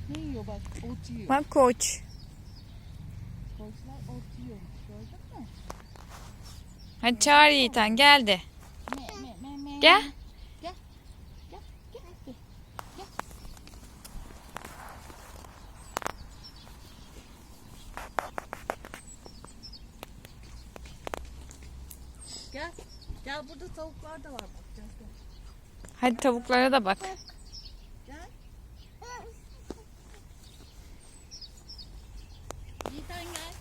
Ne yiyor bak? Ot yiyor. Bak koç. Koçlar ot yiyormuş. Gördün mü? Hadi çağır Yiğitan geldi. Me. Gel. Gel. Gel. Gel. Gel. Gel. Gel. Gel burada tavuklar da var bak. Gel. Gel. Hadi tavuklara da bak. Gel. Yiğitan gel.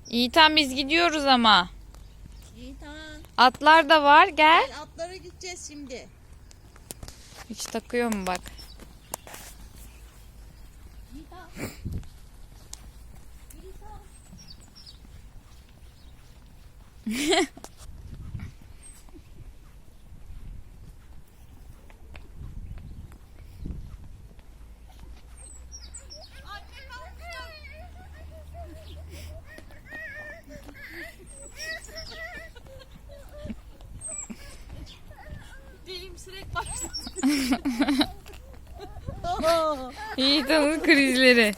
Yiğitan biz gidiyoruz ama. Yiğitan. Atlar da var gel. Gel atlara gideceğiz şimdi. Hiç takıyor mu bak. Yiğitan. Yiğitan. Dilim sürek başladı. Yiğitan'ın krizleri.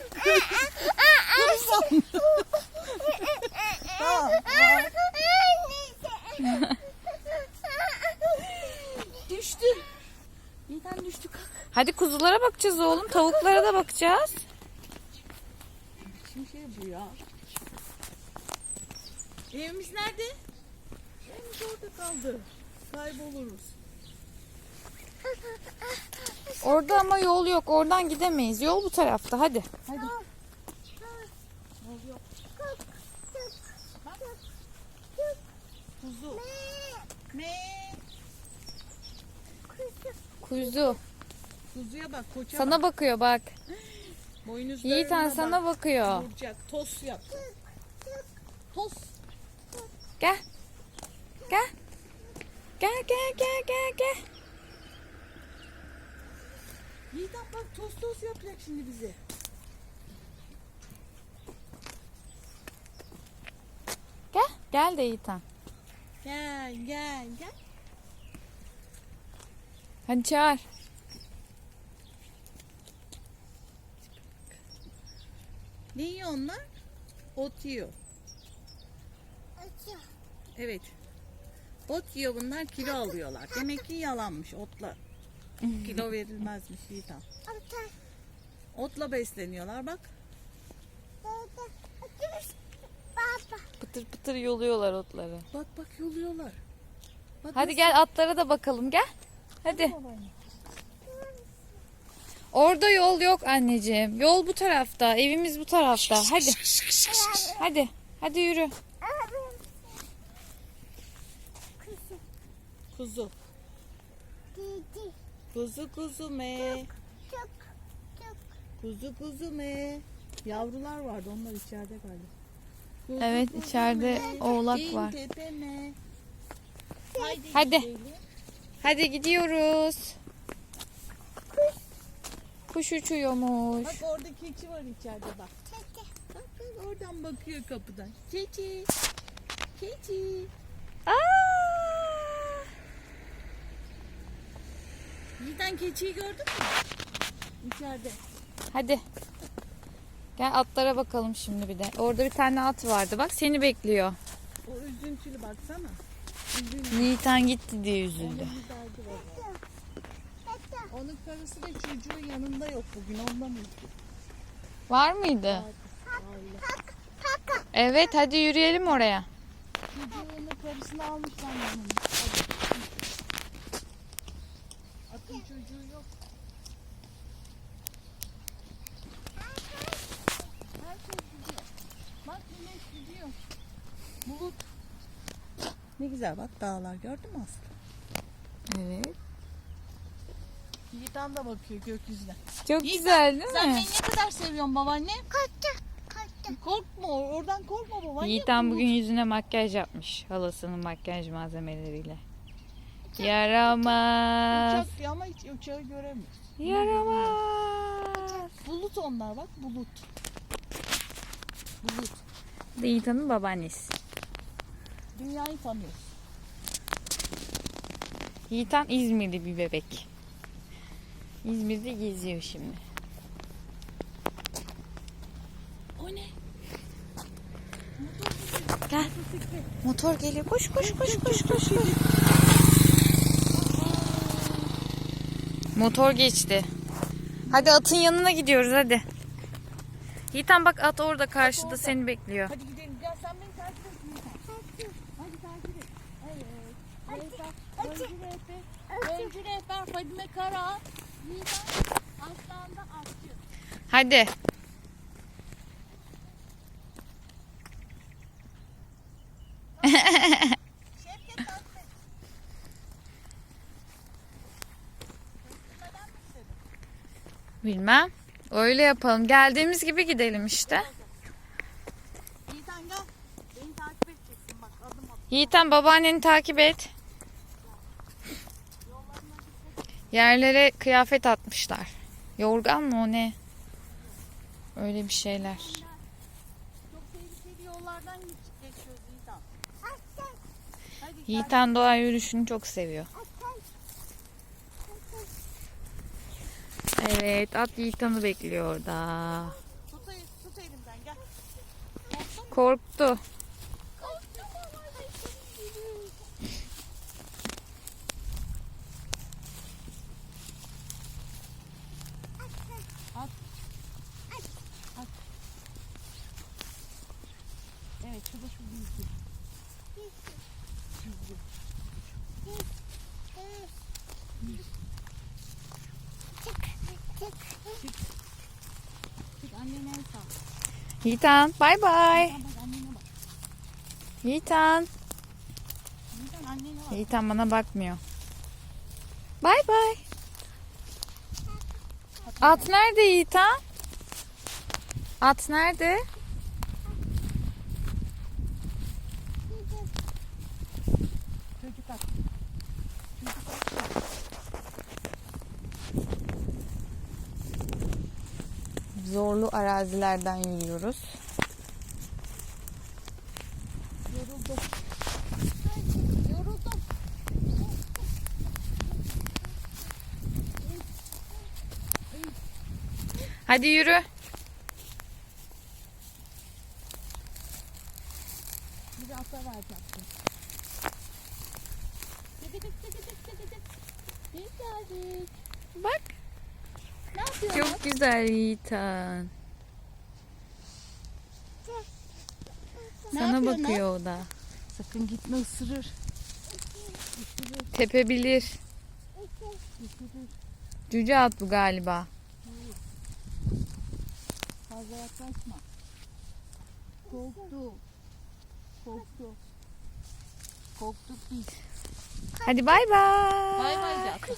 Düştü. Birden düştü kalk. Hadi kuzulara bakacağız oğlum. Tavuklara da bakacağız. Şimdi şey bu ya. Evimiz nerede? Evimiz orada kaldı. Kayboluruz. Orada ama yol yok. Oradan gidemeyiz. Yol bu tarafta. Hadi. Hadi. Yol yok. Bak. Kuzu. Ne? Kuzu. Kuzuya bak koça Sana bak. bakıyor bak. Boynuzlarına Yiğitan bak. sana bakıyor. Vuracak. Tost yap. Tost. Gel. Gel. Gel. Yiğitan bak tost yapacak şimdi bize. Gel de Yiğitan. Gel. Hadi çağır. Ne yiyor onlar? Ot yiyor. Evet. Ot yiyor bunlar, kilo alıyorlar. Demek ki yalanmış otla. Kilo verilmezmiş Yiğitan. Otla besleniyorlar bak. Pıtır pıtır yoluyorlar otları. Bak yoluyorlar. Bak, Hadi nasıl- gel atlara da bakalım gel. Hadi. Orada yol yok anneciğim. Yol bu tarafta. Evimiz bu tarafta. Hadi. Hadi yürü. Kuzu. Kuzu me. Kuzu me. Yavrular vardı, onlar içeride galiba. Kuzu, Evet, kuzu içeride me, oğlak in var. tepeme. Hadi. gidelim. Hadi gidiyoruz. Kuş uçuyormuş. Bak orada keçi var içeride bak. Bak oradan bakıyor kapıdan. Keçi. Aa! Yiğitan keçiyi gördün mü? İçeride. Hadi. Gel atlara bakalım şimdi bir de. Orada bir tane at vardı. Bak seni bekliyor. O üzüntülü baksana. Üzüntülü. Yiğitan gitti diye üzüldü. Onun bir derdi var. Onun karısı da çocuğu yanında yok bugün, ondan üzüldü. Var mıydı? Evet hadi yürüyelim oraya. Çocuğunu karısını almışlar yanına. Atın çocuğu yok. Her şey gidiyor. Bak güneş gidiyor. Bulut. Ne güzel bak dağlar, gördün mü Aslı? Evet. Yiğitan da bakıyor gökyüzüne. Çok Yiğitan, güzel değil sen mi? beni ne kadar seviyorsun babaanne? Korkma, oradan korkma babaanne. Yiğitan bugün yüzüne makyaj yapmış. Halasının makyaj malzemeleriyle. Yaramaz. Uçak ama hiç uçağı göremiyoruz. Yaramaz. Bulut onlar bak, bulut. Bulut. Yiğitan'ın babaannesi. Dünyayı tanıyoruz. Yiğitan İzmirli bir bebek. İzmir'de geziyor şimdi. O ne? Gel. Motor geliyor. Koş koş koş koş koş. Motor geçti. Hadi atın yanına gidiyoruz hadi. Yiğitan bak at orada karşıda seni bekliyor. Hadi gidelim. Gel sen beni takip et. Hadi takip et. Evet. Öncü rehber Fadime Kara. Yiğitan Aslan'da Aslı. Hadi. Şevket takip et. Kestirmeden mi istedin? Bilmem. Öyle yapalım. Geldiğimiz gibi gidelim işte. Yiğitan gel. Beni takip edeceksin bak adım adım. Yiğitan babaanneni takip et. Yerlere kıyafet atmışlar. Yorgan mı o ne? Öyle bir şeyler. Çok tehlikeli yollardan geçiyoruz Yiğitan. Hadi gel. Yiğitan doğa yürüyüşünü çok seviyor. Evet, at Yiğitan'ı bekliyor orada. Tut elimden gel. Korktu. Evet şurada şu büyük. Çık annene el sal. Yiğitan, bay bay. Bak annene bak. Yiğitan. Yiğitan annene bak. Yiğitan bana bakmıyor. Bay bay. At nerede Yiğitan? At nerede? Çocuk at. Zorlu arazilerden yürüyoruz. Yoruldum. Yoruldum. Hadi yürü. Bir de ata vereceksin. Tık. Bir geldik. Bak. Ne yapıyorsun? Çok güzel Yiğitan. Ne Sana yapıyorsun bakıyor o da. Sakın gitme ısırır. Tepebilir. Cüce at bu galiba. Fazla yaklaşma. Korktu. Korktuk biz. Hadi bay bay. Bay bay de ata.